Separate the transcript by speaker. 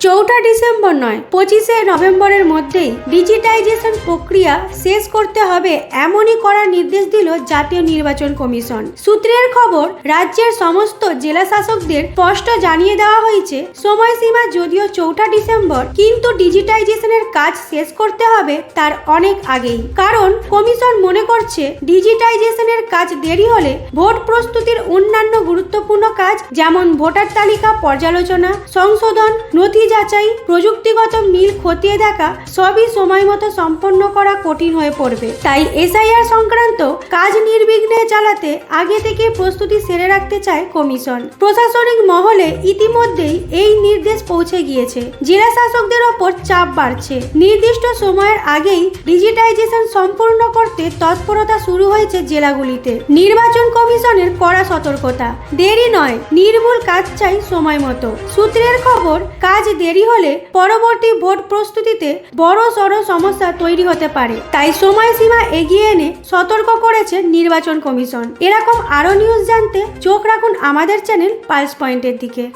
Speaker 1: 4 December নয় 25 নভেম্বরের মধ্যেই ডিজিটাইজেশন প্রক্রিয়া শেষ করতে হবে এমনই করার নির্দেশ দিল জাতীয় নির্বাচন কমিশন। সূত্রের খবর, রাজ্যের সমস্ত জেলা শাসকদের স্পষ্ট জানিয়ে দেওয়া হয়েছে সময়সীমা যদিও 4 ডিসেম্বর, কিন্তু ডিজিটাইজেশনের কাজ শেষ করতে হবে তার অনেক আগেই। কারণ কমিশন মনে করছে ডিজিটাইজেশনের কাজ দেরি হলে ভোট প্রস্তুতির অন্যান্য গুরুত্বপূর্ণ কাজ যেমন ভোটার তালিকা পর্যালোচনা, সংশোধন, নথি যাচাই, প্রযুক্তিগত মিল খতিয়ে দেখা সবই সময় মতো সম্পন্ন করা কঠিন হয়ে পড়বে। তাই এসআইআর সংক্রান্ত কাজ নির্বিঘ্নে চালাতে আগে থেকে প্রস্তুতি সেরে রাখতে চায় কমিশন। প্রশাসনিক মহলে ইতিমধ্যেই এই নির্দেশ পৌঁছে গিয়েছে। জেলা শাসকদের ওপর চাপ বাড়ছে। নির্দিষ্ট সময়ের আগেই ডিজিটাইজেশন সম্পূর্ণ করতে তৎপরতা শুরু হয়েছে জেলাগুলিতে। নির্বাচন কমিশনের কড়া সতর্কতা, দেরি নয়, নির্ভুল কাজ চাই সময় মতো। সূত্রের খবর, কাজ দেরি হলে পরবর্তী ভোট প্রস্তুতিতে বড় সড় সমস্যা তৈরি হতে পারে। তাই সময়সীমা এগিয়ে এনে সতর্ক করেছে নির্বাচন কমিশন। এরকম আরো নিউজ জানতে চোখ রাখুন আমাদের চ্যানেল পালস পয়েন্টের দিকে।